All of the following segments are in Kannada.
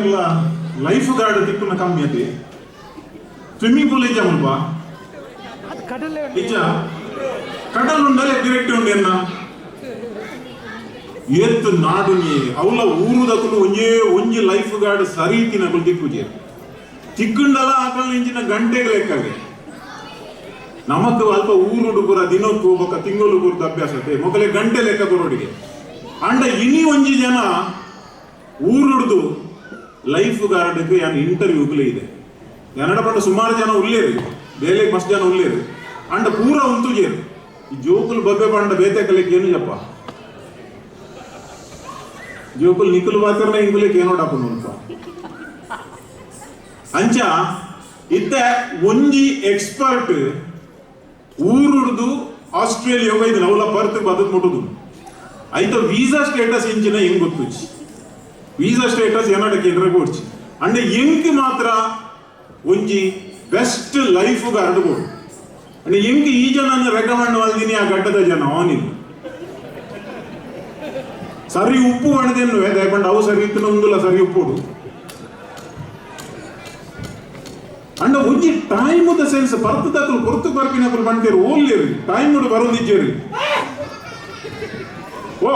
ಎಲ್ಲ ಲೈಫ್ ಗಾರ್ಡ್ ತಿಕ್ಕುನ ಕಮ್ಮಿ ಅತಿ ಸ್ವಿಮ್ಮಿಂಗ್ ಪೂಲ್ ಇಜ್ಜ ಮುಲ್ಪ ಇಜ್ಜ ಕಡಲ್ ಉಂಡಲೆ ಡೈರೆಕ್ಟ್ ಉಂಡು ಎನ್ನ ಏತ್ ನಾಡು ನೀ ಅವಲ ಊರುದಕ್ಕೂ ಒಂಜಿ ಲೈಫ್ ಗಾರ್ಡ್ ಸರಿ ತಿನ್ನಗಳು ತಿಕ್ಕುಜೆ ತಿಕ್ಕುಂಡಲ ಆಕಲ್ ಇಂಚಿನ ಗಂಟೆಗೆ ಲೆಕ್ಕಗೆ ನಮಕ್ ಅಲ್ಪ ಊರುಡು ಪೂರ ದಿನಕ್ಕೂ ಬೊಕ್ಕ ತಿಂಗಳು ಪೂರದ ಅಭ್ಯಾಸ ಮೊದಲೇ ಗಂಟೆ ಲೆಕ್ಕ ಬರೋಡಿಗೆ ಅಂಡ ಇನಿ ಒಂಜಿ ಜನ ಊರುಡ್ದು ಲೈಫ್ ಗಾರ್ಡ್ಗೆ ಯಾನ್ ಇಂಟರ್ವ್ಯೂಗ್ಲೇ ಇದೆ ಕನ್ನಡ ಪಂಡ ಸುಮಾರು ಜನ ಉಳ್ಳೇರು ಬೇಲೆ ಮಸ್ತ್ ಜನ ಉಳ್ಳೇರು ಅಂಡ ಪೂರ ಉಂತುಜೇರು ಈ ಜೋಕುಲ್ ಬಬ್ಬೆ ಪಂಡ ಬೇತೆಕಲಿಕ್ಕೆ ಏನು ಜಪ್ಪ ಜೋಕುಲ್ ನಿಕುಲ್ ಬಾಕರ್ನ ಇಂಗುಲಿಕ್ಕೆ ಏನೋ ಡಾಪನು ಅಂತ ಅಂಚ ಇತ್ತ ಒಂಜಿ ಎಕ್ಸ್ಪರ್ಟ್ ಊರುಡ್ದು ಆಸ್ಟ್ರೇಲಿಯಾ ಹೋಯ್ದು ಅವಳ ಬರ್ತ್ ಬದಕ್ ಮುಟ್ಟುದು ಆಯ್ತು ವೀಸಾ ಸ್ಟೇಟಸ್ ಇಂಚಿನ ಹೆಂಗ್ ಗೊತ್ತು ವೀಸಾ ಸ್ಟೇಟಸ್ ಏನಾಡಕ್ಕೆ ಕೊಡ್ಚಿ ಅಂಡ್ ಹೆಂಗ್ ಮಾತ್ರ ಒಂಜಿ best life guard board and ಹೆಂಗ್ ಈ ಜನ ರೆಕಮೆಂಡ್ ಮಾಡ್ತೀನಿ ಆ ಗಡ್ಡದ ಜನ ಅವನಿಲ್ಲ ಸರಿ ಉಪ್ಪು ಒಣದೇನು ದಯಪಂಡ ಅವು ಸರಿ ಇತ್ತು ನಮ್ದುಲ್ಲ ಸರಿ ಉಪ್ಪುಡು ಅಂಡ ಒಂಜಿ ಟೈಮ್ ದ ಸೆನ್ಸ್ ಬರ್ತದಕ್ಕೂ ಕೊರತು ಬರ್ಪಿನಕ್ಕೂ ಬಂದಿರು ಓಲ್ಲೇರಿ ಟೈಮ್ ಬರೋದಿದ್ದೇರಿ ಓ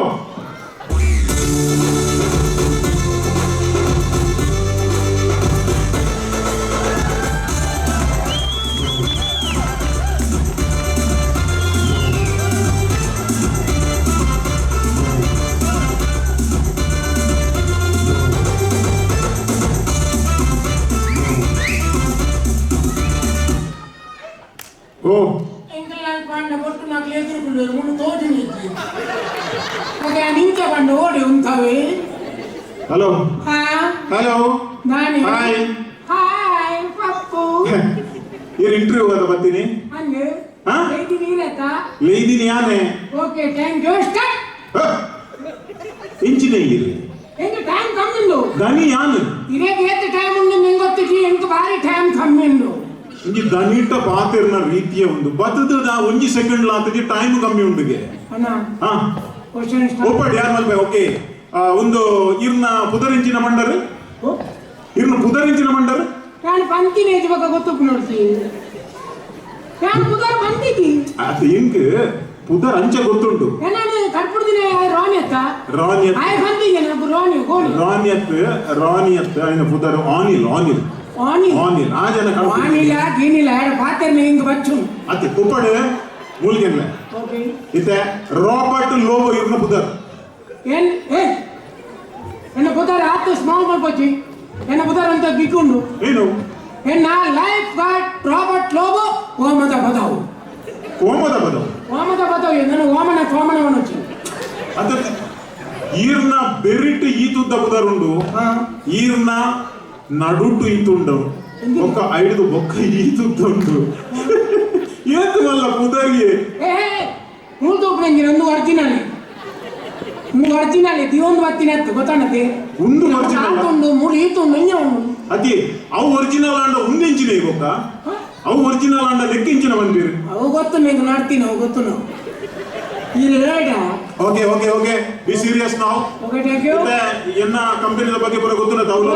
ಓ ಎಂಕಲ್ ಪಾಂಡ ಕೊಟ್ಟು ನಾಲ್ಕು ಎದುರುಕೊಂಡು ಮುಂದೆ ತೋಟನಿ ಹಾಗೆ ನಿಂತ ಬಂದು ಓಡಿ ಉಂಟವೆ ಹಲೋ ಹಾ ಹಲೋ ನಾನೇ ಹಾಯ್ ಹಾಯ್ ಪಪ್ಪು ಇರ್ ಇಂಟರ್ವ್ಯೂ ಹೋದ ಬರ್ತೀನಿ ಹಂಗೆ ಹಾ ಲೈದಿ ನೀರತ್ತಾ ಲೈದಿನಿ ಯಾನೆ ಓಕೆ ಥ್ಯಾಂಕ್ ಯು ಸ್ಟಾರ್ಟ್ ಇಂಚಿನ ಇರಿ ಎಂಗ ಟೈಮ್ ಕಮ್ಮಿಂದು ದನಿ ಯಾನು ಇದೇ ಏತ್ ಟೈಮ್ ಉಂಡು ನಿಂಗೆ ಗೊತ್ತಿ지 ಎಂಗ ಬಾರಿ ಟೈಮ್ ಕಮ್ಮಿಂದು ಇಂಜಿ ದನಿಟ್ಟ ಪಾತಿರ್ನ ರೀತಿಯ ಒಂದು ಬತ್ತದ ಒಂಜಿ ಸೆಕೆಂಡ್ ಲಾತಗೆ ಟೈಮ್ ಕಮ್ಮಿ ಉಂಡುಗೆ ಅಣ್ಣ ಹಾ ಕ್ವೆಶ್ಚನ್ ಸ್ಟಾರ್ಟ್ ಒಪ್ಪಡಿ ಯಾರು ಮಲ್ಪೆ ಓಕೆ ಒಂದು ಇರ್ನ ಪುದರಿಂಚಿನ ಮಂಡರ್ ಇರ್ನ ಪುದರಿಂಚಿನ ಮಂಡರ್ ನಾನು ಪಂತಿನ ಏಜ್ ಬಗ್ಗೆ ಗೊತ್ತು ನೋಡ್ತಿ ನಾನು ಪುದರ್ ಬಂದಿದ್ದಿ ಅದು ಹೆಂಗ್ ಪುದರ್ ಅಂಚ ಗೊತ್ತುಂಟು ನಾನು ಕಟ್ಬಿಡ್ತೀನಿ ರಾಣಿಯತ್ತ ರಾನಿಯತ್ ಆಯ್ ಬಂದಿದ್ದೆ ನಾನು ರಾಣಿ ಗೋಣಿ ರಾನಿಯತ್ ಐನ ಪುದರ್ ಆನಿಲ್ ಆನಿಲ್ ಆನಿ ಆನಿಲ್ ಆ ಜನ ಆನಿಲ್ಲ ಗೀನಿಲ್ಲ ಪಾತ್ರೆ ಹಿಂಗ್ ಬಚ್ಚು ಅತ್ತೆ ಕುಪ್ಪಡೆ ಮೂಲ್ಗೆಲ್ಲ ಓಕೆ ಇತ್ತೆ ರಾಬರ್ಟ್ ಲೋಬೋ ಇರ್ನ ಪುದರ್ ಏನ್ ಏ ಎನ್ನ ಪುದರ್ ಆತು ಸ್ಮಾಲ್ ಮಾಡ್ಕೊಚ್ಚಿ ಎನ್ನ ಪುದರ್ ಅಂತ ಬಿಕ್ಕೊಂಡು ಏನು ಎನ್ನ ಲೈಫ್ ಗಾರ್ಡ್ ರಾಬರ್ಟ್ ಲೋಬೋ ಓಮದ ಬದವು ಕೋಮದ ಬದವು ಓಮದ ಬದವು ನಾನು ಓಮನ ಕೋಮನವನ್ನು వచ్చి ಅದ ಈರ್ನ ಬೆರಿಟ್ ಈತುದ್ದ ಪುದರ್ ಉಂಡು ಈರ್ನ ನಡುಟು ಈತುಂಡು ಬೊಕ್ಕ ಐದು ಬೊಕ್ಕ ಈತುದ್ದುಂಡು ಏತು ಮಲ್ಲ ಪುದರ್ಗೆ ಏ ಮೂಲ್ ತೋಪಂಗಿ ಒಂದು ಒರಿಜಿನಲ್ ಇದು ಒಂದು ಬತ್ತಿನ ಅತ್ತು ಗೊತ್ತಾಣತೆ ಉಂಡು ಒರಿಜಿನಲ್ ಆತುಂಡು ಮೂರು ಈತುಂಡು ಇಂಜ ಉಂಡು ಅತಿ ಅವು ಒರಿಜಿನಲ್ ಅಂಡ ಉಂದೆಂಚಿನ ಬೊಕ್ಕ ಅವು ಒರಿಜಿನಲ್ ಅಂಡ ಲೆಕ್ಕಿಂಚಿನ ಬಂದಿರು ಅವು ಗೊತ್ತು ನಿಂಗೆ ನಾಡ್ತೀನಿ ಅವು ಗೊತ್ತು ನಾವು ಇಲ್ಲಿ ಹೇಳ okay okay okay be serious ನಾವು ಓಕೆ ಥ್ಯಾಂಕ್ ಯು ಎನ್ನ ಕಂಪನಿದ ಬಗ್ಗೆ ಪೂರ ಗೊತ್ತಿಲ್ಲ ತೌಲ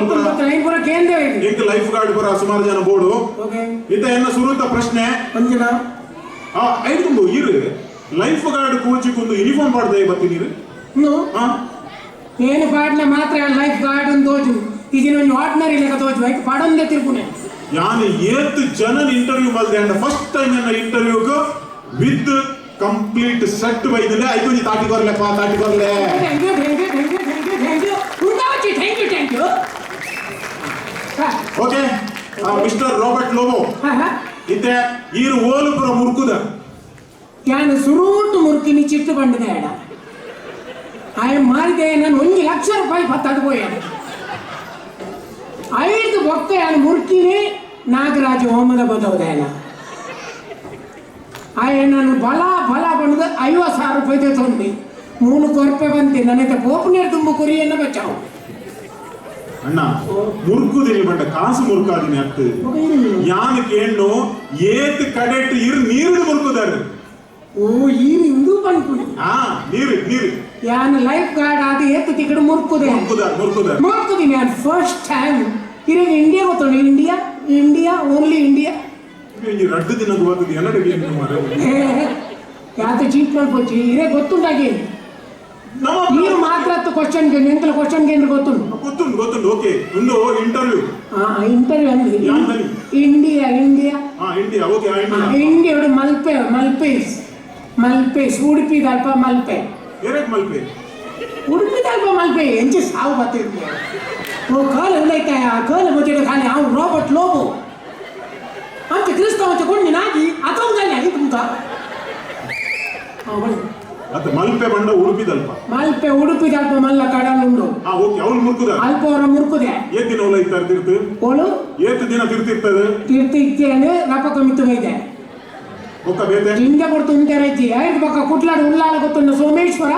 ಲೈನ್ ಪೂರ ಕೇಂದ್ರ ಇಂಕ್ ಲೈಫ್ ಗಾರ್ಡ್ ಪೂರ ಸುಮಾರು ಜನ ಬೋರ್ಡು ಓಕೆ ಇತ್ತ ಎನ್ನ ಸುರುತ ಪ್ರಶ್ನೆ ಅಂಜನ ಐದು ಇರು ಲೈಫ್ ಗಾರ್ಡ್ ಕೋಚಿಗೊಂದು ಯೂನಿಫಾರ್ಮ್ ಪಾಡ್ದೆ ಬರ್ತೀನಿ ಇನ್ನು నేను పాడిన మాత్రం లైఫ్ గార్డ్ అని తోచు ఇది నేను ఆర్డినరీ లెక్క తోచు అయితే పాడందే తిరుపునే ಯಾನು ಏತ್ ಜನನ ಇಂಟರ್ವ್ಯೂ ಮಲ್ದೆ ಅಂಡ ಫಸ್ಟ್ ಟೈಮ್ ನನ್ನ ಇಂಟರ್ವ್ಯೂಗೆ ವಿತ್ ಕಂಪ್ಲೀಟ್ ಸೆಟ್ ಬೈದಿಲ್ಲ ಐದು ನೀ ತಾಟಿ ಕೊರ್ಲೆಪ್ಪ ತಾಟಿ ಕೊರ್ಲೆ thank you thank you okay mister Robert Lobo ಇತ್ತೆ ಈರು ಓಲು ಪುರ ಮುರುಕುದ ನಾನು ಸುರೂಟು ಮುರುಕಿನಿ ಚಿಟ್ಟು ಬಂಡದ ಎಡ ఆయన మారితే నన్ను 1 లక్ష రూపాయలు పత్తడిపోయాడు 5 బొక్క ఆయన మురికిని నాగరాజు ఓమద బదవదాయన ఆయన నన్ను ಬಲ ಬಂದು 50,000 ರೂಪಾಯಿ ತೊಂದು 3 ಕೊರ್ಪೆ ಬಂತೆ ನನಗೆ ಪೋಪನೇರ್ ತುಂಬ ಕೊರಿಯನ್ನ ಬಚಾವು ಅಣ್ಣ ಮುರುಕುದಿನಿ ಬಂಡ ಕಾಸು ಮುರುಕಾದಿನಿ ಅತ್ತು ಯಾನಕ್ಕೆ ಹೆಣ್ಣು ಏತ್ ಕಡೆಟ್ ಇರು ನೀರು ಮುರುಕುದಾರೆ ಓ ಈ ಇಂದು ಬಂದ್ಬಿಡಿ ನೀರು ಯಾನ್ ಲೈಫ್ ಗಾರ್ಡ್ ಆದ ಏತು ತಿಕ್ಕಡು ಮುರ್ಕುದೆ ಮುರ್ಕುದಿ ನಾನು ಫಸ್ಟ್ ಟೈಮ್ ಇರೋ ಇಂಡಿಯಾ ಗೊತ್ತುಂಡು ಇಂಡಿಯಾ ಇಂಡಿಯಾ ಓನ್ಲಿ ಇಂಡಿಯಾ ರಡ್ಡು ದಿನ ಗೊತ್ತಿದೆ ಎಲ್ಲರಿಗೆ ಯಾತ ಚೀಪ್ ಮಾಡ್ಕೊಚ್ಚಿ ಇರೇ ಗೊತ್ತುಂಡಾಗಿ ನೀವು ಮಾತ್ರ ಕ್ವಶನ್ ಎಂಕಲ ಕ್ವಶನ್ ಕೇಂದ್ರ ಗೊತ್ತುಂಡು ಓಕೆ ಒಂದು ಇಂಟರ್ವ್ಯೂ ಅಂದ್ರೆ India India okay India Malpe ಮಲ್ಪೇಸ್ ಉಡುಪಿ ಅಲ್ಪ ಮಲ್ಪೆ ಉಡುಪಿ ಅಲ್ಪ ಮಲ್ಪೆ ಎಂಚ ಸಾವು ಬರ್ತಿರ್ತೀಯ ಓ ಕಾಲ ಉಳ್ಳೈತಾಯ ಕಾಲ ಮುಚ್ಚಿಡ ಖಾಲಿ ಅವ್ನು ರೋಬರ್ಟ್ ಲೋಬೋ ಅಂತ ಕ್ರಿಸ್ತ ಮತ್ತೆ ಕೊಂಡು ನಾಗಿ ಅದೊಂದಲ್ಲಿ ಆಗಿ ತುಂಬ ಮಲ್ಪೆ ಬಂಡ ಉಡುಪಿದಲ್ಪ ಮಲ್ಪೆ ಉಡುಪಿದಲ್ಪ ಮಲ್ಲ ಕಡಲುಂಡು ಅಲ್ಪ ಅವರ ಮುರ್ಕುದೆ ಏತ್ ದಿನ ಒಲ ಇರ್ತಾರೆ ತಿರ್ತು ಓಳು ಏತ್ ದಿನ ತಿರ್ತಿರ್ತದೆ ತೀರ್ಥ ಇತ್ತೇನೆ ರಪಕ ಮಿತ್ತು ಬೈದೆ ಒಕ್ಕ ಬೇತೆ ಹಿಂದೆ ಕೊಡ್ತು ಉಂಟರೈತಿ ಐದು ಪಕ್ಕ ಕುಟ್ಲಾಡು ಉಳ್ಳಾಳ ಗೊತ್ತುಂಡು ಸೋಮೇಶ್ವರ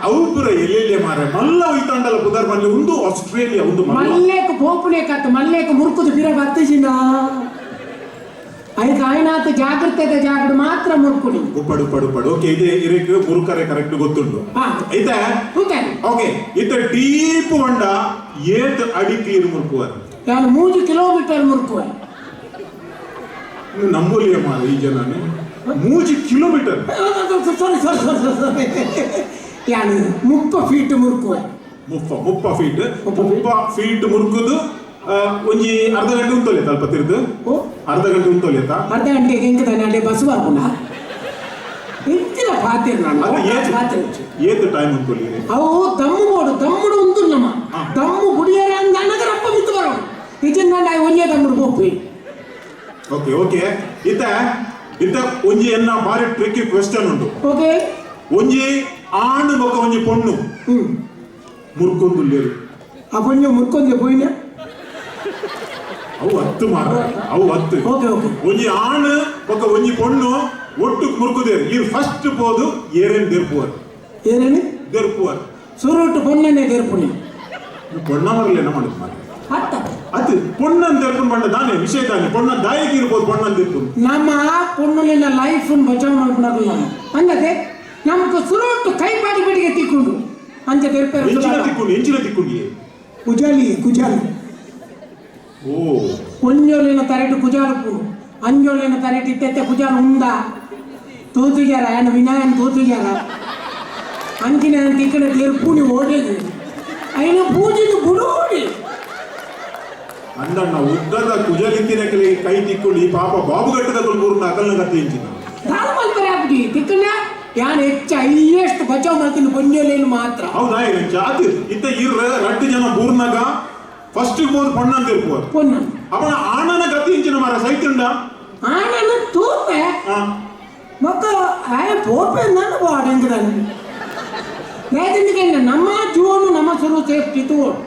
ಅವು ಪುರ ಎಲ್ಲೆಲ್ಲಿ ಮಾರ ಮಲ್ಲ ಒಯ್ತಾಂಡಲ್ಲ ಪುದರ್ ಮಲ್ಲಿ ಒಂದು ಆಸ್ಟ್ರೇಲಿಯಾ ಒಂದು ಮಲ್ಲೇಕ ಪೋಪುನೆ ಕತ್ತು ಮಲ್ಲೇಕ ಮುರ್ಕುದು ಬಿರ ಬತ್ತಿಸಿನ ಅದಕ್ಕೆ ಆಯ್ನಾತ ಜಾಗೃತೆ ಜಾಗೃತ ಮಾತ್ರ ಮುರ್ಕುಡಿ ಪಡು ಓಕೆ ಇದೆ ಇರಕ್ಕೆ ಮುರುಕರೆ ಕರೆಕ್ಟ್ ಗೊತ್ತುಂಟು ಐತೆ ಓಕೆ ಇತ್ತ ಡೀಪ್ ಹೊಂಡ ಏತ್ ಅಡಿ ಕ್ಲೀನ್ ಮುರ್ಕುವ ನಾನು 3 ಕಿಲೋಮೀಟರ್ ಮುರ್ಕುವ ನಂಬೋಲಿಯ ಮಾರ ಈ ಜನ 3 ಕಿಲೋಮೀಟರ್ ಯಾನು 30 ಫೀಟ್ ಮುರ್ಕುವ 30 ಫೀಟ್ ಮುರ್ಕುದು ಒಂಜಿ ಅರ್ಧ ಗಂಟೆ ಉಂಟೋಲೆತ ಅಲ್ಪ ತಿರ್ದು ಅರ್ಧ ಗಂಟೆ ಉಂಟೋಲೆತ ಅರ್ಧ ಗಂಟೆಗೆ ಹೆಂಗೆ ತಾನೆ ಬಸ್ ಬರ್ಬೋಣ ಹೆಚ್ಚಿನ ಪಾತ್ರೆ ನಾನು ಏತ್ ಟೈಮ್ ಉಂಟೋಲಿ ಅವು ದಮ್ಮುಡು ಉಂಟು ನಮ್ಮ ದಮ್ಮು ಗುಡಿಯಾರೆ ಅಂದ ಅನ್ನಗರಪ್ಪ ಮಿತ್ತು ಬರೋ ಇದನ್ನ ಒಂಜೇ ದಮ್ಮುಡು ಹೋಗ್ವಿ ಓಕೆ ಇತ್ತ ಒಂಜಿ ಎನ್ನ ಬಾರಿ ಟ್ರಿಕ್ಕಿ ಕ್ವೆಶ್ಚನ್ ಉಂಟು ಓಕೆ ಒಂಜಿ ಆಣ್ ಬೊಕ್ಕ ಒಂಜಿ ಪೊಣ್ಣು ಮುರ್ಕೊಂದು ಆ ಪೊಣ್ಣು ಮುರ್ಕೊಂಡೆ ಪೋಯಿನ ಅವು 10 ಮಾರ ಅವು 10 ಓಕೆ ಒಂಜಿ ಆಣ್ ಬೊಕ್ಕ ಒಂಜಿ ಪೊಣ್ಣು ಒಟ್ಟು ಮುರ್ಕುದೇರು ಈ ಫಸ್ಟ್ ಪೋದು ಏರೇನ್ ದೇರ್ಪುವರ್ ಸುರುಟ್ಟು ಪೊಣ್ಣನೆ ದೇರ್ಪುಣಿ ಪೊಣ್ಣ ಮರಲೇನ ಮಾಡುದು ಮಾರ ಅದು ಪೊಣ್ಣನ್ ದೇರ್ಪುಣ್ ಬಂಡ ದಾನೆ ವಿಷಯ ತಾನೆ ಪೊಣ್ಣ ದಾಯಕಿ ಇರ್ಬೋದು ಪೊಣ್ಣನ್ ದೇರ್ಪುಣ್ ನಮ್ಮ ಪೊಣ್ಣುಲಿನ ಲೈಫ್ ಬಚಾವ್ ಮಾಡ್ಕೊಂಡಾಗಲ್ಲ ಅಂದದೆ ನಮ್ಗೆ ಸುರುಟ್ಟು ಕೈ ಪಾಡಿ ಬಿಡಿಗೆ ತಿಕ್ಕೊಂಡು ಅಂಚ ದೇರ್ಪೇರು ಎಂಚಿನ ತಿಕ್ಕೊಂಡಿ ಕುಜಾಲಿ ಓ ಒಂಜೋಲಿನ ತರೆಟ್ಟು ಕುಜಾಲು ಅಂಜೋಲಿನ ತರೆಟ್ಟು ಇತ್ತೆ ಕುಜಾಲು ಉಂದ ತೂತಿಗ್ಯಾರ ಏನು ವಿನಾಯನ್ ತೂತಿಗ್ಯಾರ ಅಂಚಿನ ತಿಕ್ಕಡ ದೇರ್ಪುಣಿ ಓಡೇದು అయిన పూజను గుడోడి ಅಂದಣ್ಣ ಉದ್ದದ ಕುಜಲಿತ್ತಿನ ಕೈ ತಿಕ್ಕೊಂಡು ಈ ಪಾಪ ಬಾಬುಗಟ್ಟದ ಕುಲ್ಬೂರ್ನ ಅಕಲ್ನ ಕತ್ತಿಂಚಿನ ನಾನು ಮಲ್ಪರೆ ಆಗ್ಬಿಡಿ ತಿಕ್ಕಣ್ಣ ಯಾನ್ ಹೆಚ್ಚ ಹೈಯೆಸ್ಟ್ ಬಚಾವ್ ಮಾಡ್ತೀನಿ ಪೊಂಜೋಲೇನು ಮಾತ್ರ ಹೌದಾ ಈಗ ಜಾತಿ ಇತ್ತ ಇರ್ರ 2 ಜನ ಬೂರ್ನಾಗ ಫಸ್ಟ್ ಹೋದ್ ಪೊಣ್ಣನ್ ತಿರ್ಪುವರು ಪೊಣ್ಣ ಅವನ ಆಣನ ಕತ್ತಿಂಚಿನ ಮರ ಸೈತುಂಡ ಆಣನ ತೂಪೆ ಮಕ್ಕ ಆಯ ಪೋಪೆ ನಾನು ಬಾಡಂಗಿರಲ್ಲ ಯಾಕಂದ್ರೆ ನಮ್ಮ ಜೀವನ ನಮ್ಮ ಸುರು ಸೇಫ್ಟಿ ತೋಡು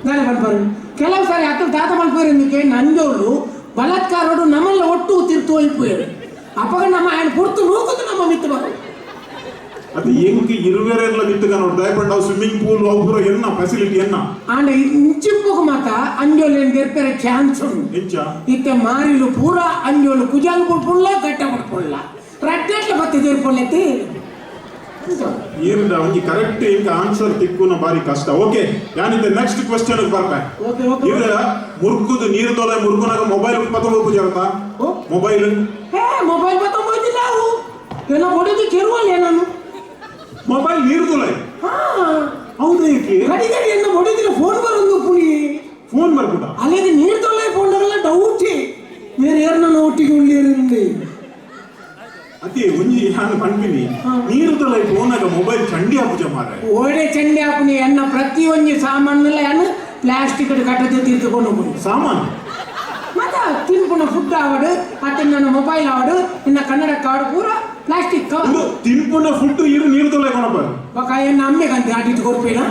ನಾನು ಬಂದ್ಬಾರ್ದು ಕೆಲವು ಸಾರಿ ಅಕ್ಕ ತಾತ ಮಲ್ಪೇರಿಗೆ ನಂಜೋಳು ಬಲಾತ್ಕಾರೋಡು ನಮ್ಮಲ್ಲ ಒಟ್ಟು ತಿರ್ತು ಹೋಯ್ಪೋರು ಅಪ್ಪಗ ನಮ್ಮ ఆయన ಪುರ್ತು ನೂಕುದು ನಮ್ಮ ಮಿತ್ತು ಬರು ಅದು ಎಂಕಿ ಇರುವೆರೆಲ್ಲ ಮಿತ್ತುಗ ನೋಡಿ ದಯಪಂಡ ಸ್ವಿಮ್ಮಿಂಗ್ ಪೂಲ್ ಅವರ ಎನ್ನ ಫೆಸಿಲಿಟಿ ಎನ್ನ ಆಂಡ ಇಂಚಿಪ್ಪುಗ ಮಾತ ಅಂಜೋಲೇನ್ ದೇರ್ಪೆರೆ ಚಾನ್ಸ್ ಉಂಟು ಎಂಚ ಇತ್ತೆ ಮಾರಿಲು ಪೂರ ಅಂಜೋಲು ಕುಜಾಲ್ ಪುಳ್ಳ ಗಟ್ಟ ಪುಳ್ಳ ರಡ್ಡೆಟ್ಲ ಬತ್ತೆ ದೇರ್ಪೊಳ್ಳೆತ್ತಿ ಏನಿಲ್ಲ ಒಂಜಿ ಕರೆಕ್ಟ್ ಇಂಕ ಆನ್ಸರ್ ತಿಕ್ಕುನ ಬಾರಿ ಕಷ್ಟ ಓಕೆ ಯಾನಿಂದ ನೆಕ್ಸ್ಟ್ ಕ್ವೆಶ್ಚನ್ ಬರ್ಕ ಇದ್ರ ಮುರ್ಕುದು ನೀರು ತೊಲೆ ಮುರ್ಕುನಾಗ ಮೊಬೈಲ್ ಪತ್ತೊಂಬತ್ತು ಜರತ ಮೊಬೈಲ್ ಮೊಬೈಲ್ ಪತ್ತೊಂಬತ್ತು ನಾವು ಏನೋ ಹೊಡೆದು ಕೆರುವಲ್ಲ ನಾನು ಮೊಬೈಲ್ ನೀರು ತೊಲೆ ಹೌದು ಏಕೆ ಗಡಿ ಎನ್ನ ಹೊಡೆದಿಲ್ಲ ಫೋನ್ ಬರೋದು ಪುಳಿ ಫೋನ್ ಬರ್ಬಿಡ ಅಲ್ಲದೆ ನೀರು ತೊಲೆ ಫೋನ್ಗೆಲ್ಲ ಡೌಟಿ ಬೇರೆ ಯಾರನ್ನ ಒಟ್ಟಿಗೆ ಉಳ್ಳಿರಿ ಅತಿ ಒಂಜಿ ನಾನು ಪಂಪಿನಿ ನೀರು ತೊಲೆ ಫೋನಾಗ ಮೊಬೈಲ್ ಚಂಡಿ ಹಾಪುಜ ಮಾರ ಓಡೆ ಚಂಡಿ ಹಾಪುನಿ ಎನ್ನ ಪ್ರತಿ ಒಂಜಿ ಸಾಮಾನೆಲ್ಲ ಏನು ಪ್ಲಾಸ್ಟಿಕ್ ಕಟ್ಟದೆ ತಿರ್ದುಕೊಂಡು ಹೋಗುದು ಸಾಮಾನು ಮತ್ತ ತಿನ್ಪುಣ ಫುಡ್ ಆವಡು ಅತ್ತೆ ನನ್ನ ಮೊಬೈಲ್ ಆವಡು ಇನ್ನ ಕನ್ನಡ ಕಾರ್ಡ್ ಪೂರ ಪ್ಲಾಸ್ಟಿಕ್ ಕವರ್ ತಿನ್ಪುಣ ಫುಡ್ ಇರು ನೀರು ತೊಲೆ ಕೊಣಪ ಬಕ ಎನ್ನ ಅಮ್ಮೆಗಂತೆ ಆಟಿಟ್ಟು ಕೊರ್ಪೇನ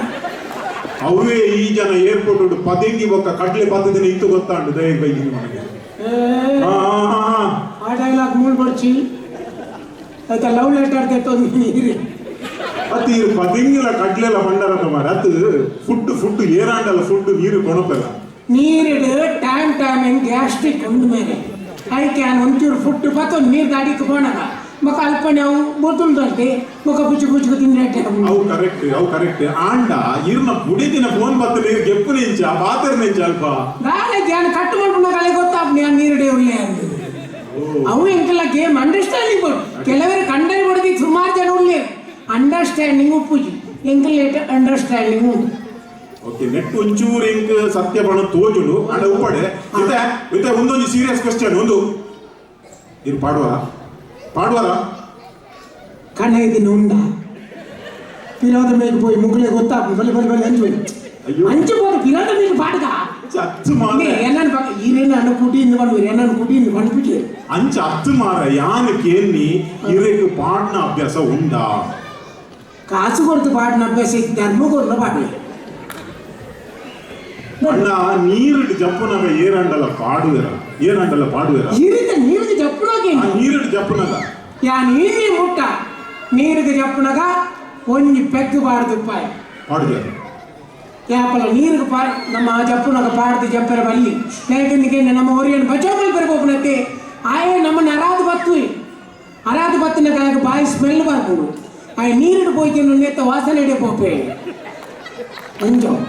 ಅವೇ ಈ ಜನ ಏರ್ಪೋರ್ಟ್ ಉಂಟು ಪದಿಂಗಿ ಬೊಕ್ಕ ಕಟ್ಲೆ ಪತ್ತದಿನ ಇತ್ತು ಗೊತ್ತಾಂಡು ದಯ ಬೈದಿನಿ ನನಗೆ ಆ ಡೈಲಾಗ್ ಮೂಳ್ ಬರ್ಚಿ ಆಯ್ತಾ ಲವ್ ಲೆಟರ್ ತೆತ್ತೊಂದು ನೀರಿ ಅತಿ ಪದಿಂಗಿಲ ಕಟ್ಲೆಲ್ಲ ಬಂಡಾರದ ಮಾರ ಅದು ಫುಡ್ ಏರಾಂಡಲ್ಲ ಫುಡ್ ನೀರು ಕೊಣಪಲ್ಲ ನೀರಿಡು ಟೈಮ್ ಹೆಂಗ್ ಗ್ಯಾಸ್ಟ್ರಿಕ್ ಒಂದು ಮೇಲೆ ಅದಕ್ಕೆ ಒಂಚೂರು ಫುಡ್ ಬತ್ತೊಂದು ನೀರು ಗಾಡಿಗೆ ಹೋಣಗ ಮಕ್ಕ ಅಲ್ಪನೆ ಅವು ಗೊತ್ತುಂಟಂತೆ ಮುಖ ಪುಚ್ಚು ಪುಚ್ಚು ತಿಂದ್ರೆ ಅವು ಕರೆಕ್ಟ್ ಆಂಡ ಇರ್ನ ಬುಡಿದಿನ ಫೋನ್ ಬರ್ತದೆ ಗೆಪ್ಪು ನಿಂಚ ಪಾತ್ರ ನಿಂಚ ಅಲ್ಪ ನಾಳೆ ಜ್ಞಾನ ಕಟ್ಟು ಮಾಡ್ಕೊಂಡ ಕಲೆ ಗೊತ್ತಾಗ್ನಿ ಆ ನೀರಡೆ ಉಳ್ಳೆ ಅಂತ ಅವು ಎಂಕೆಲ್ಲ ಗೇಮ್ ಅಂಡರ್ಸ್ಟ್ಯಾಂಡಿಂಗ್ ಕೊಡು ಕೆಲವರಿಗೆ ಕಂಡರೆ ಕೊಡದಿ ಸುಮಾರು ಜನ ಉಳ್ಳೆ ಅಂಡರ್ಸ್ಟ್ಯಾಂಡಿಂಗ್ ಉಪ್ಪುಜಿ ಎಂಕೆಲ್ಲ ಅಂಡರ್ಸ್ಟ್ಯಾಂಡಿಂಗ್ ಉಂಟು ಓಕೆ ನೆಟ್ ಒಂಚೂರು ಇಂಕ್ ಸತ್ಯ ಬಣ ತೋಜುಡು ಅಂಡ ಉಪ್ಪಡೆ ಇತ್ತೆ ಒಂದೊಂದು ಸೀರಿಯಸ್ ಕ್ವೆಶ್ಚನ್ ಒಂದು ಇದು ಪಾಡುವಾರ ಕಣ್ಣ ಇದನ್ನ ಉಂಡ ಪಿರೋದ ಮೇಲೆ போய் ಮುಗ್ಲೆ ಗೊತ್ತಾಗ್ತದೆ ಬಲಿ ಬಲಿ ಬಲಿ ಅಂಚು ಅಂಚು போது ಪಿರೋದ ಮೇಲೆ ಪಾಡ್ಗ ಅತ್ತು ಮಾರ ಏನನ್ ಇರೇನ ಅಣ್ಣ ಕುಟಿ ಇಂದು ಬಂದು ಏನನ್ ಕುಟಿ ಇಂದು ಬಂದ್ಬಿಟ್ಟು ಅಂಚ ಅತ್ತು ಮಾರ ಯಾನು ಕೇಳಿ ಇರೇಕು ಪಾಡ್ನ ಅಭ್ಯಾಸ ಉಂಡಾ ಕಾಸು ಕೊಡ್ತು ಪಾಡ್ನ ಅಭ್ಯಾಸ ಧರ್ಮ ಕೊಡ್ಲ ಪಾಡ್ಲಿ ಅಣ್ಣ ನೀರಿಡು ಜಪ್ಪುನಾಗ ಏರಂಡಲ ಪಾಡುವೆರ ನೀರಿಗೆ ಜಪ್ಪುನಾಗೆ ನೀರಿಡು ಜಪ್ಪುನಾಗ ಯಾ ನೀರಿ ಮುಟ್ಟ ನೀರಿಗೆ ಜಪ್ಪುನಾಗ ಒಂಜಿ ಪೆಗ್ಗು ಪಾಡ್ದು ಪಾಡುವೆರ ಯಾಪಲ್ಲ ನೀರಿಗೆ ನಮ್ಮ ಜಪ್ಪುನಾಗ ಪಾಡ್ದು ಜಪ್ಪರ ಬಲ್ಲಿ ಯಾಕೆಂದ್ರೆ ನಮ್ಮ ಹೊರಿಯನ್ನು ಬಚಾವಲ್ಲಿ ಬರ್ಬೋನತ್ತೆ ಆಯೇ ನಮ್ಮನ್ನ ಅರಾದು ಬತ್ತಿನಾಗ ಬಾಯಿ ಸ್ಮೆಲ್ ಬರ್ಬೋದು ಆ ನೀರಿಡು போய்க்கு நேத்த வாசனை இட போப்பே கொஞ்சம்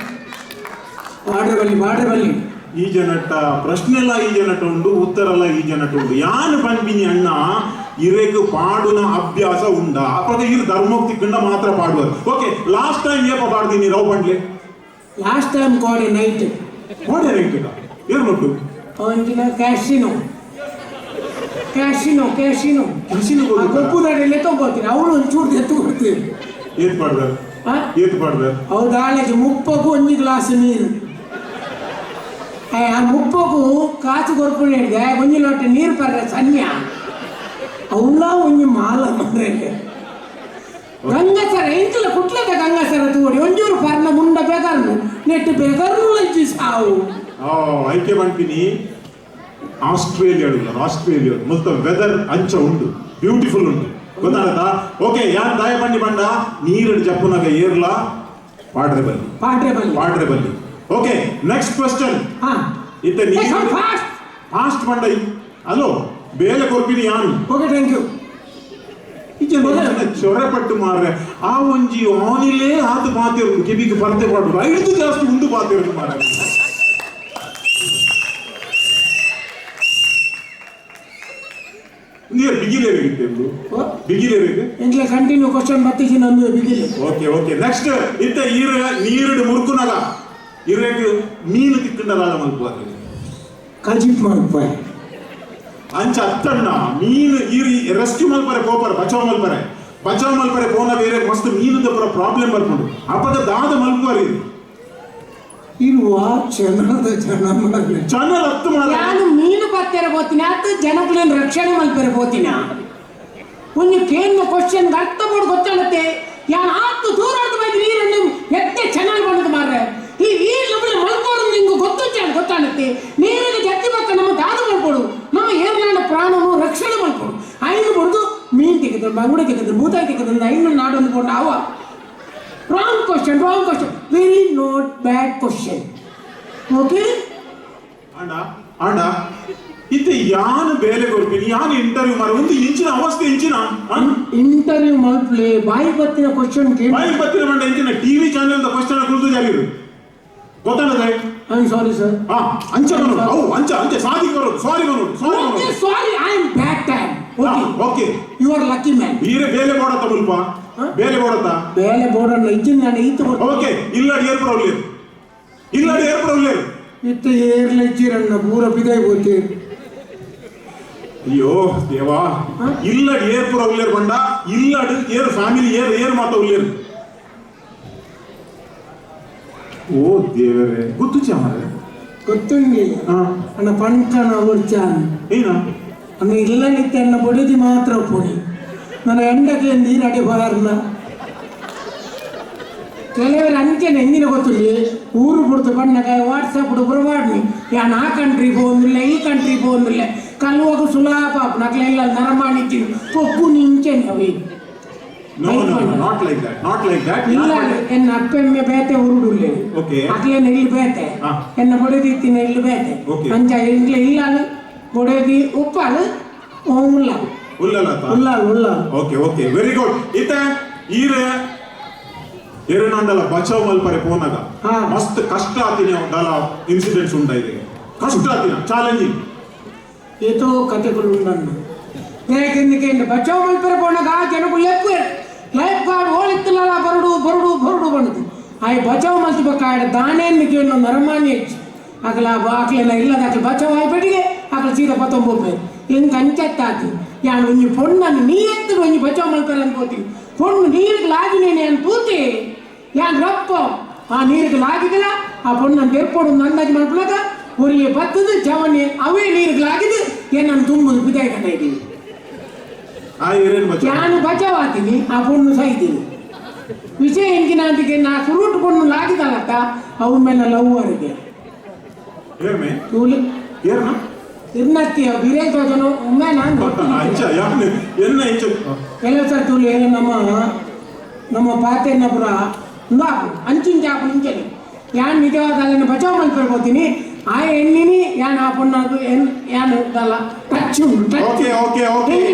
ವಾಡ್ರೆ ಈ ಜನಟ್ಟ ಪ್ರಶ್ನೆ ಎಲ್ಲ ಈ ಜನಟ ಉಂಡು ಉತ್ತರ ಎಲ್ಲ ಈ ಜನಟ ಉಂಡು ಯಾನು ಪಂಪಿನಿ ಅಣ್ಣ ಇರೇಕು ಪಾಡುನ ಅಭ್ಯಾಸ ಉಂಡ ಅವಾಗ ಇರು ಧರ್ಮೋಕ್ತಿ ಕಂಡ ಮಾತ್ರ ಪಾಡುವರು ಓಕೆ ಲಾಸ್ಟ್ ಟೈಮ್ ಏಪ ಪಾಡ್ತೀನಿ ರಾವ್ ಪಂಡ್ಲೆ ಲಾಸ್ಟ್ ಟೈಮ್ ಕೋಡೆ ನೈಟ್ ಏನು ಮಟ್ಟು ಅವನಿಗಿನ ಕ್ಯಾಶಿನೋ ಕಪ್ಪು ದಾಡಿಯಲ್ಲೇ ತಗೋತೀನಿ ಅವಳು ಒಂಚೂರು ಎತ್ತು ಕೊಡ್ತೀವಿ ಏತ್ ಪಾಡ್ದ ಅವ್ರು ದಾಳಿಗೆ ಮುಪ್ಪಗೂ ಒಂಜಿ ಗ್ಲಾಸ್ ನೀರು ಆ ಮುಪ್ಪಗೂ ಕಾಸು ಕೊರ್ಪುಣೆ ಹಿಡಿದೆ ಒಂಜಿ ಲೋಟ ನೀರು ಬರ್ರೆ ಸನ್ಯ ಅವಳ ಒಂಜಿ ಮಾಲ ಮರ್ರೆ ಗಂಗಸರ ಎಂತಲ ಕುಟ್ಲದ ಗಂಗಸರ ತೋಡಿ ಒಂಜೂರು ಪರ್ನ ಮುಂಡ ಬೆಗರ್ನು ನೆಟ್ಟು ಬೆಗರ್ನು ಲಜ್ಜಿ ಸಾವು ಐಕೆ ಪಂಪಿನಿ ಆಸ್ಟ್ರೇಲಿಯಾ ಮೊತ್ತ ವೆದರ್ ಅಂಚ ಉಂಡು ಬ್ಯೂಟಿಫುಲ್ ಉಂಡು ಗೊತ್ತಾಗತ್ತಾ ಓಕೆ ಯಾರು ದಾಯ ಪಂಡಿ ಬಂಡ ನೀರಡು ಜಪ್ಪುನಾಗ ಏರ್ಲಾ ಪಾಡ್ರೆ ಬಲ್ಲಿ ಓಕೆ ನೆಕ್ಸ್ಟ್ ಕ್ವೆಶ್ಚನ್ ಇತ್ತೆ ಫಾಸ್ಟ್ ಬಂಡ ಅಲೋ ಬೇಲೆ ಕೊರ್ಪಿನಿ ಯಾನು ಓಕೆ ಥ್ಯಾಂಕ್ ಯು ಚೊರೆ ಪಟ್ಟು ಮಾರ್ರೆ ಆ ಒಂಜಿ ಆನಿಲೇ ಆತು ಪಾತಿರು ಕಿವಿಗೆ ಪರ್ತೆ ಪಾಡು ಐದು ಜಾಸ್ತಿ ಉಂಡು ಪಾತಿರು ಮಾರ ನೀರು ಬಿಗಿಲೇರಿಗೆ ಎಂಟ್ಲೆ ಕಂಟಿನ್ಯೂ ಕ್ವಶನ್ ಬತ್ತಿಸಿ ನಂದು ಬಿಗಿಲೆ ಓಕೆ ನೆಕ್ಸ್ಟ್ ಇತ್ತ ನೀರುಡು ಮುರುಕುನಗ ಇರೇಕು ಮೀನು ತಿಕ್ಕಂಡಲ ಮಲ್ಪುವ ಕಜಿಪ್ ಮಲ್ಪ ಅಂಚ ಅತ್ತಣ್ಣ ಮೀನು ಈರಿ ರೆಸ್ಕ್ಯೂ ಮಲ್ಪರೆ ಪೋಪರ ಬಚಾವ್ ಮಲ್ಪರೆ ಪೋನ ಬೇರೆ ಮಸ್ತ್ ಮೀನದ ಪುರ ಪ್ರಾಬ್ಲಮ್ ಬರ್ಕೊಂಡು ಅಪ್ಪದ ದಾದ ಮಲ್ಪುವರಿ ಇರುವ ಜನರ ಹತ್ತು ಮಾಡ ನಾನು ಮೀನು ಪತ್ತೆರ ಹೋಗ್ತೀನಿ ಅದು ಜನಗಳೇನು ರಕ್ಷಣೆ ಮಲ್ಪರೆ ಹೋಗ್ತೀನ ಒಂದು ಕೇಳಿದ ಕ್ವಶನ್ ಅರ್ಥ ಮಾಡಿ ಗೊತ್ತಾಗುತ್ತೆ ಯಾರು ಆತು ದೂರ ನೀರನ್ನು ಎತ್ತೆ ಚೆನ್ನಾಗಿ ಬಂದದ್ದು ಮಾರ್ರೆ ಈ ನಮ್ಮಲ್ಲಿ ಮಲ್ಕೋಡು ನಿಂಗೆ ಗೊತ್ತಾಗುತ್ತೆ ನೀರಿಗೆ ಜತ್ತಿ ಬಕ್ಕ ನಮ್ಮ ದಾದ ಮಲ್ಕೊಡು ನಮ್ಮ ಏರ್ನಾಡ ಪ್ರಾಣನು ರಕ್ಷಣೆ ಮಲ್ಕೊಡು ಐನು ಬಡ್ದು ಮೀನು ತೆಗೆದ್ರು ಬಂಗುಡೆ ತೆಗೆದ್ರು ಭೂತಾಯಿ ತೆಗೆದ್ರು ಐನು ನಾಡು ಅಂದ್ಕೊಂಡು ಅವ wrong question very not bad question okay and ಇತ್ತೆ ಯಾನು ಬೇಲೆ ಕೊಡ್ತೀನಿ ಯಾನು ಇಂಟರ್ವ್ಯೂ ಮಾರ ಒಂದು ಇಂಚಿನ ಅವಸ್ಥೆ ಇಂಟರ್ವ್ಯೂ ಮಲ್ಪ್ಲೆ ಬಾಯಿ ಬತ್ತಿನ ಕ್ವಶನ್ ಬಾಯಿ ಬತ್ತಿನ ಮಂಡ ಇಂಚಿನ ಟಿವಿ ಚಾನೆಲ್ ಕ್ವಶನ್ ಕುಳಿತು ಜಾಗಿರು ಗೊತ್ತಾಗದೆ ಐ ಆಮ್ ಸಾರಿ ಸರ್ ಅಂಚೆ sorry I am bad time okay you are lucky man ಈರೆ ಬೇಲೆ ಬೋಡತ್ತ ಮುಲ್ಪ ಬೇಲೆ ಬೋಡನ್ನ ಇಜ್ಜಿನ ನಾನು ಈತ ಓಕೆ ಇಲ್ಲಡಿ ಏರ್ಪುರ ಇತ್ತ ಏರ್ಲ ಇಚ್ಚಿರನ್ನ ಪೂರ ಬಿದಾಯಿ ಹೋಗ್ತಿ ಅಯ್ಯೋ ದೇವಾ ಇಲ್ಲಡಿ ಏರ್ಪುರ ಉಳ್ಳೇರು ಬಂಡ ಇಲ್ಲಡು ಏರ್ ಫ್ಯಾಮಿಲಿ ಏರ್ ಮಾತ ಉಳ್ಳೇರು ಓ ದೇವರೇ ಗೊತ್ತುಂಡಿ ಅಣ್ಣ ಪಂಕನ ಉರ್ಚಾನ್ ಅಣ್ಣ ಇಲ್ಲ ನಿತ್ಯ ಅಣ್ಣ ಬೊಡಿದಿ ಮಾತ್ರ ಪೊಡಿ ನನ್ನ ಎಂಡಕ್ಕೆ ನೀರಡಿ ಬಾರಲ್ಲ ಕೆಲವರು ಅಂಚೆನ ಎಂದಿನ ಗೊತ್ತಿಲ್ಲ ಊರು ಬಿಡ್ತು ಬಣ್ಣಗ ವಾಟ್ಸಪ್ ಬುರಬಾಡ್ನಿ ಯಾನ್ ಆ ಕಂಟ್ರಿ ಹೋಗಿಲ್ಲ ಈ ಕಂಟ್ರಿ ಹೋಗಿಲ್ಲ ಕಲ್ವಾಗ ಸುಲಾಪ ನಕ್ಲೆಲ್ಲ ನರಮಾಣಿತಿ ಪೊಪ್ಪು ನಿಂಚೆನೆ ಅವಿ ಇಲ್ಲ ಎನ್ನ ಅಪ್ಪೆಮ್ಮೆ ಬೇತೆ ಉರುಡುಲ್ಲೆ ಅಕ್ಲೆನ ಇಲ್ಲಿ ಬೇತೆ ಎನ್ನ ಬೊಡೆದಿತ್ತಿನ ಇಲ್ಲಿ ಬೇತೆ ಅಂಚ ಇಂಗ್ಲೆ ಇಲ್ಲ ಬೊಡೆದಿ ಉಪ್ಪಲು ಓಮುಲ್ಲ ಉಲ್ಲ ಓಕೆ ಓಕೆ ವೆರಿ ಗುಡ್ ಇತ್ತೆ ಈರೆ ಎರಡಂದಲ್ಲ ಬಚಾವ್ ಮಲ್ಪರೆ ಪೋನಾಗ ಮಸ್ತ್ ಕಷ್ಟ ಆತಿನ ಒಂದಲ್ಲ ಇನ್ಸಿಡೆಂಟ್ಸ್ ಉಂಟಾಯಿದೆ ಕಷ್ಟ ಆತಿನ ಚಾಲೆಂಜಿಂಗ್ ಏತೋ ಕಥೆಗಳು ಉಂಟನ್ನು ಯಾಕೆಂದ್ರೆ ಬಚಾವ್ ಮಲ್ಪರೆ ಪೋನಾಗ ಜನಗಳು ఎక్కువ ಲೈಫ್ ಗಾರ್ಡ್ ಹೋಲಿತ್ತಲ್ಲ ಬರಡು ಬಂದದು ಆಯ್ ಬಚಾವ್ ಮಲ್ತಿಬೇಕಾಡ ದಾನೇನ್ನಿಗೆ ಒಂದು ನರಮಾನ್ಯ ಅಕಲ ಆಕಲೆಲ್ಲ ಇಲ್ಲದ ಅಕಲ ಬಚಾವ್ ಆಯ್ಪಟ್ಟಿಗೆ ಅಕಲ ಸೀದಾ ಪತ್ತೊಂಬತ್ತು ಹೆಂಗೆ ಅಂಚತ್ತಾತಿ ಯಾನು ಒಂಜಿ ಪೊಣ್ಣನ್ನು ನೀ ಎತ್ತದು ಒಂಜಿ ಬಚಾವ್ ಮಲ್ಪರೆ ಅನ್ಕೋತೀನಿ ಪೊಣ್ಣು ನೀರಿಗೆ ಲಾಗಿನೇನೆ ಅಂತ ತೂತಿ ಯಾನ್ ರಪ್ಪ ಆ ನೀರಿಗೆ ಲಾಗಿದಿಲ್ಲ ಆ ಪೊಣ್ಣನ್ನು ತೆರ್ಪೋಡು ಅಂದಾಜು ಮಾಡ್ಬಿಡಾಗ ಒರಿಗೆ ಬತ್ತದು ಜವನಿ ಅವೇ ನೀರಿಗೆ ಲಾಗಿದು ಏನನ್ನು ತುಂಬುದು ಬಿದಾಯ ಕಂಡ ಇದ್ದೀವಿ ನಾನು ಬಚಾವ್ ಆತೀನಿ ಆ ಪೊಣ್ಣು ಸಾಯ್ತೀನಿ ವಿಷಯ ಎಂಕಿನ ಅಂತಿಗೆ ನಾ ಸುರುಟು ಪೊಣ್ಣು ಲಾಗಿದಲ್ಲಕ್ಕ ಅವನ ಮೇಲೆ ಲವ್ ಅವರಿಗೆ ಇರ್ನತ್ತಿ ಬಿರೇಜನು ಒಮ್ಮೆ ನಾನು ಕೆಲವು ಸರ್ ತೂಲಿ ನಮ್ಮ ಪಾತೆನಪುರ ಉಂದಾಪು ಅಂಚಿನ ಚಾಪು ಇಂಚನೆ ಯಾನ್ ನಿಜವಾದ ಅಲ್ಲಿನ ಬಚಾವ್ ಮಲ್ಪರ್ಕೋತೀನಿ ಆ ಎಣ್ಣಿನಿ ಯಾನ್ ಆ ಪೊಣ್ಣದು ಯಾನ್ ಇದ್ದಲ್ಲ ಟಚ್ ಉಂಟು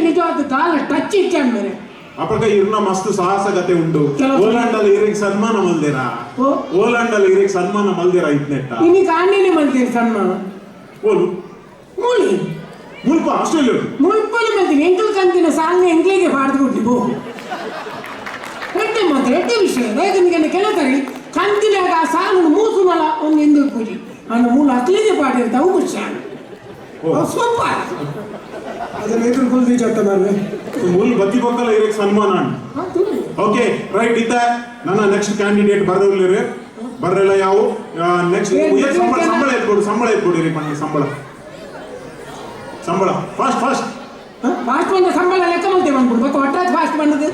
ನಿಜವಾದ ಕಾಲ ಟಚ್ ಇಚ್ಚಾನ್ ಬೇರೆ ಅಪ್ಪಗ ಇರ್ನ ಮಸ್ತ್ ಸಾಹಸಗತೆ ಉಂಟು ಓಲಾಂಡಲ್ಲಿ ಇರಿಗೆ ಸನ್ಮಾನ ಮಲ್ದೇರಾ ಓಲಾಂಡಲ್ಲಿ ಇರಿಗೆ ಸನ್ಮಾನ ಮಲ್ದೇರಾ ಇದ್ನೆಟ್ಟ ಇನಿ ಕಾಂಡಿನಿ ಮಲ್ತೀರಿ ಸನ್ಮಾನ ಓಲು ಮೂಲಿ ಮುಲ್ಪ ಆಸ್ಟ್ರೇಲಿಯಾ ಮುಲ್ಪಲ್ಲಿ ಮಲ್ತೀನಿ ಎಂಕಲ್ ಕಂತಿನ ಸಾಂಗ್ ಎಂಕ್ಲಿಗೆ ಪಾಡ್ದು ಕೊಟ್ಟಿದ್ದು ಎಟ್ಟೆ ಮಾತ್ರ ಎಟ್ಟೆ ವಿಷಯ ಯಾಕಂದ್ರೆ ಕೆಲವರಿ ಕಂತಿನಾಗ ಆ ಸಾಂಗ್ ಮೂಸುನಲ್ಲ ಒಂದು ಎಂದು ಪೂಜಿ ಅನ್ನ ಮೂಲ ಅಕ್ಲಿಗೆ ಪಾಡಿರ್ತಾವು ಖುಷಿ ಸ್ವಲ್ಪ ಅದನ್ನ ಎದುರು ಕುಲ್ದಿ ಚಟ್ಟ ಮಾಡ್ರೆ ಮೂಲ ಬತ್ತಿ ಬಕ್ಕಲ್ಲ ಇರಿಗೆ ಸನ್ಮಾನ ಓಕೆ ರೈಟ್ ಇತ್ತ ನನ್ನ ನೆಕ್ಸ್ಟ್ ಕ್ಯಾಂಡಿಡೇಟ್ ಬರೋಲ್ಲ ಬರ್ರಲ್ಲ ಯಾವ ನೆಕ್ಸ್ಟ್ ಸಂಬಳ ಎತ್ಕೊಡಿ ಸಂಬಳ ಫಾಸ್ಟ್ ಬಂದ ಸಂಬಳ ಲೆಕ್ಕ ಮಾಡ್ತೇವೆ ಬಂದ್ಬಿಡ್ಬೇಕು ಒಟ್ಟಾಗಿ ಫಾಸ್ಟ್ ಬಂದದ್ದು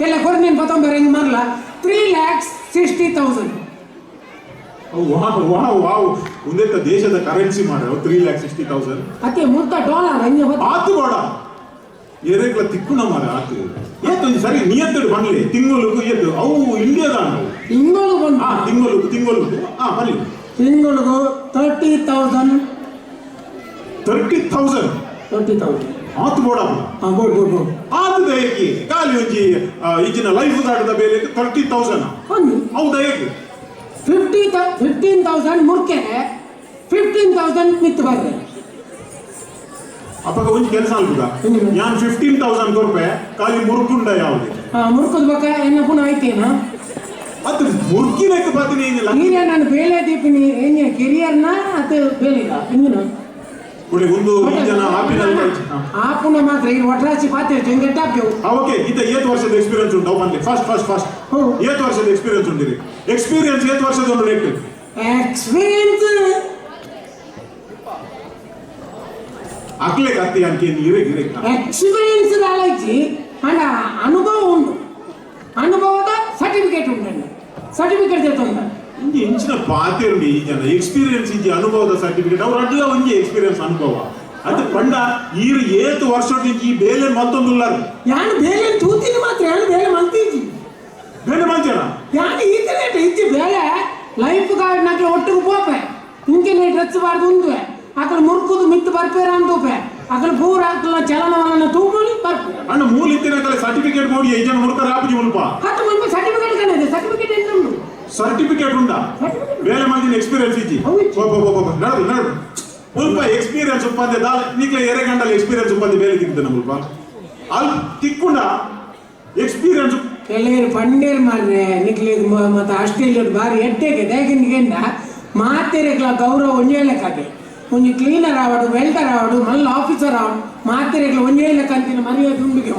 ಎಲ್ಲ ಕೊಡಿ ನೀನು ಪತ್ತೊಂಬರ ಹೆಂಗೆ ಮಾಡಲ್ಲ 3,60,000 ವಾವ್ ಒಂದೇ ದೇಶದ ಕರೆನ್ಸಿ ಮಾಡ್ರೆ 3,60,000 ಅತ್ತೆ ಮುತ್ತ ಡಾಲರ್ ಹಂಗೆ ಆತು ಬೇಡ ಎರೆಗ್ಲ ತಿಕ್ಕುಣ ಮಾರ ಆತು ಏತೊಂದು ಸರಿ ನಿಯತ್ತಡು ಬನ್ಲಿ ತಿಂಗಳಿಗೆ ಏತು ಅವು ಇಂಡಿಯಾದ ತಿಂಗಳು ಬಂದು ತಿಂಗಳಿಗೆ ಬನ್ನಿ ತಿಂಗಳಿಗೂ 30,000 ಆತು ಬೋಡ ಆತು ದಯಕ್ಕೆ ಖಾಲಿ ಒಂಜಿ ಈಚಿನ ಲೈಫ್ ಗಾರ್ಡ್ ಬೇಲೆ 30,000 ಅವು ದಯಕ್ಕೆ 15,000 ಮುರ್ಕೆ 15,000 ಮಿತ್ತು ಬರ್ರೆ ಅಪ್ಪಗ ಒಂಜಿ ಕೆಲಸ ಅಲ್ಬುದ ಯಾನ್ 15,000 ರೂಪಾಯಿ ಖಾಲಿ ಮುರ್ಕುಂಡ ಯಾವ್ದು ಮುರ್ಕದ ಬಕ ಎನ್ನ ಪುನಃ ಆಯ್ತೇನಾ ಅದು ಮುರ್ಕಿನಕ್ಕೆ ಬದನೆ ಏನಿಲ್ಲ ನೀರೇ ನಾನು ಬೇಲೆ ದೀಪಿನಿ ಏನೇ ಕೆರಿಯರ್ನ ಅದು ಬೇಲಿಗ ಹಿಂಗಿನ ಒಳ್ಳೆ ಒಂದು ಜನ ಆಪುನ ಮಾತ್ರ ಈಗ ಒಟ್ರಾಸಿ ಪಾತ್ರೆ ಚೆಂಗೆಟ್ಟಾಕ್ಯವು ಓಕೆ ಇತ 8 ವರ್ಷದ ಎಕ್ಸ್ಪೀರಿಯನ್ಸ್ ಉಂಟು ಅವು ಬಂದೆ ಫಾಸ್ಟ್ 8 ವರ್ಷದ ಎಕ್ಸ್ಪೀರಿಯನ್ಸ್ ಉಂಟಿರಿ ಎಕ್ಸ್ಪೀರಿಯನ್ಸ್ 8 ವರ್ಷದ ಒಂದು ರೇಟ್ ಎಕ್ಸ್ಪೀರಿಯನ್ಸ್ ಅಕ್ಲೆ ಕತ್ತಿ ಅಂಕೆ ನೀರೇ ಎಕ್ಸ್ಪೀರಿಯನ್ಸ್ ದಾಲೈಜಿ ಅಂಡ ಅನುಭವ ಉಂಟು ಅನುಭವದ ಸರ್ಟಿಫಿಕೇಟ್ ಉಂಟು ಸರ್ಟಿಫಿಕೇಟ್ ತೆತ್ತೊಂದ ಇಂಜಿ ಇಂಚಿನ ಪಾತೆ ಉಂಟು ಈ ಜನ ಎಕ್ಸ್ಪೀರಿಯನ್ಸ್ ಇಂಜಿ ಅನುಭವದ ಸರ್ಟಿಫಿಕೇಟ್ ಅವ್ರು ಅಡ್ಲ ಒಂಜಿ ಎಕ್ಸ್ಪೀರಿಯನ್ಸ್ ಅನುಭವ ಅದು ಪಂಡ ಈರು 8 ವರ್ಷ ಈ ಬೇಲೆ ಮತ್ತೊಂದು ಯಾನು ಬೇಲೆ ತೂತೀನಿ ಮಾತ್ರ ಯಾನು ಬೇಲೆ ಮಲ್ತೀಜಿ ಬೇಲೆ ಮಲ್ತಾರ ಯಾನು ಈತನೇಟ ಇಜ್ಜಿ ಬೇಲೆ ಲೈಫ್ ಗಾರ್ಡ್ ನಕ್ಲೆ ಒಟ್ಟಿಗೆ ಪೋಪೆ ಇಂಕೆ ಡ್ರೆಸ್ ಬಾರ್ದು ಉಂಟು ಅಕಲ್ ಮುರ್ಕುದು ಮಿತ್ತು ಬರ್ಪೇರ ಅಂತೂಪೆ ಅಕಲ್ ಪೂರ ಅಕಲ ಚಲನವಲನ ತೂಗೋಳಿ ಬರ್ಪೆ ಅಣ್ಣ ಮೂಲ ಇತ್ತಿನ ಸರ್ಟಿಫಿಕೇಟ್ ನೋಡಿ ಈ ಜನ ಮುರ್ಕರ ಆಪಜಿ ಮುಲ್ಪ ಹತ್ತು ಮುಲ್ಪ ಸರ್ಟಿಫಿಕೇಟ್ ಕಣದೆ ಸರ್ಟಿಫಿಕೇಟ್ ಏನು ಉಂಟು ಸರ್ಟಿಫಿಕೇಟ್ ಉಂಟಾ ಬೇಲೆ ಮಂದಿನ ಎಕ್ಸ್ಪೀರಿಯನ್ಸ್ ಇಜ್ಜಿ ನಡು ಮುಲ್ಪ ಎಕ್ಸ್ಪೀರಿಯನ್ಸ್ ಉಪ್ಪಂದೆ ದಾಲ್ ನಿಕ್ಲೆ ಎರೆಗಂಡಲ ಎಕ್ಸ್ಪೀರಿಯನ್ಸ್ ಉಪ್ಪಂದೆ ಬೇಲೆ ತಿಕ್ತಾನೆ ಮುಲ್ಪ ಅಲ್ಲಿ ತಿಕ್ಕುಂಡ ಎಕ್ಸ್ಪೀರಿಯನ್ಸ್ ಕೆಲವರು ಪಂಡೇರು ಮಾರ್ರೆ ನಿಕ್ಲೆ ಮತ್ತೆ ಆಸ್ಟ್ರೇಲಿಯಾ ಬಾರಿ ಎಟ್ಟೆಗೆ ದೇಗಿಂದ ಮಾತೆರೆಗ್ಲ ಗೌರವ ಒಂಜೇಳಕ್ಕಾಗೆ ಒಂಜಿ ಕ್ಲೀನರ್ ಆವಡು ವೆಲ್ಡರ್ ಆವಡು ಮಲ್ಲ ಆಫೀಸರ್ ಆವಡು ಮಾತೆರೆಗ್ಲ ಒಂಜೇಳಕ್ಕಂತಿನ ಮರ್ಯಾದೆ ಉಂಡುಗೆ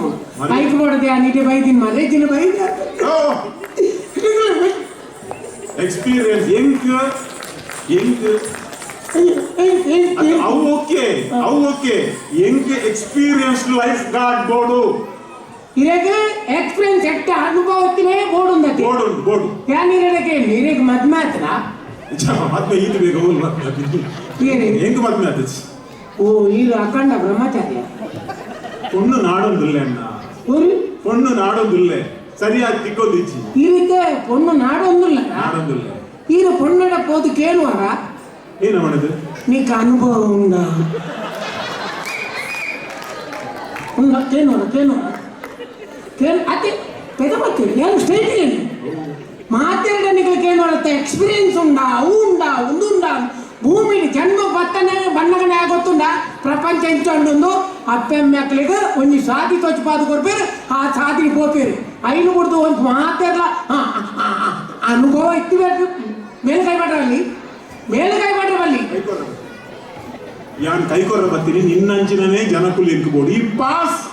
ಬೈಕ್ ಮಾಡೋದೆ ಆ ನಿಟೆ ಬೈದಿನ ಮರೇಜಿನ ಬೈದ ಎಕ್ಸ್ಪೀರಿಯನ್ಸ್ ಅವು ಓಕೆ ಹೆಂಗೆ ಎಕ್ಸ್ಪೀರಿಯನ್ಸ್ ಲೈಫ್ ಗಾರ್ಡ್ ಬೋರ್ಡು ಇರಗೆ ಎಕ್ಸ್ಪೀರಿಯನ್ಸ್ ಎಟ್ಟ ಅನುಭವತ್ತಿನೇ ಬೋರ್ಡ್ ಉಂದತಿ ಬೋರ್ಡ್ ಯಾನಿರಕ್ಕೆ ಇರಗೆ ಮದ್ಮೆ ಆತನ ಮದ್ಮೆ ಈತ ಬೇಕು ಹೆಂಗ್ ಮದ್ಮೆ ಆತ ಓ ಇದು ಅಖಂಡ ಬ್ರಹ್ಮಚಾರ್ಯ பொண்ணு நாடொன்றில்ல அண்ணா பொண்ணு நாடொன்றில்ல சரியா திக்கொந்திச்சு ಇದಕ್ಕೆ பொண்ணு ನಾಡೊಂದಿಲ್ಲ ಈಗ பொண்ணಡ போது ಕೇಳುವಾರ ಏನು ಮಾಡೋದು ನೀಕ ಅನುಭವ ಉಂಟಾ అదే పెద్ద పత్తి నేను స్టేట్ మాట్లాడడానికి కేనోಳತ್ತೆ ಎಕ್ಸ್‌ಪೀರಿಯನ್ಸ್ ఉండా ಭೂಮಿಗೆ ಜನ್ಮ ಬಣ್ಣಗನೆ ಆಗುತ್ತುಂಡ ಪ್ರಪಂಚ ಇಂಚೊಂಡು ಅಪ್ಪೆಮ್ಮಕ್ಳಿಗೆ ಒಂದು ಸಾದಿ ತೊಚ್ಚು ಪಾದು ಕೊಡ್ಬೇರು ಆ ಸಾದಿಗೆ ಹೋಗ್ಬೇರು ಐನು ಕೊಡ್ದು ಒಂದು ಮಾತಾಡಲ ಅನುಭವ ಇತ್ತು ಮೇಲ್ಕೈ ಮಾಡ್ರಲ್ಲಿ ಯಾನ್ ಕೈಕೊರ ಬರ್ತೀನಿ ನಿನ್ನಂಚಿನೇ ಜನಕ್ಕೂ ಲಿಂಕ್ ಬೋರ್ಡ್ ಈ ಪಾಸ್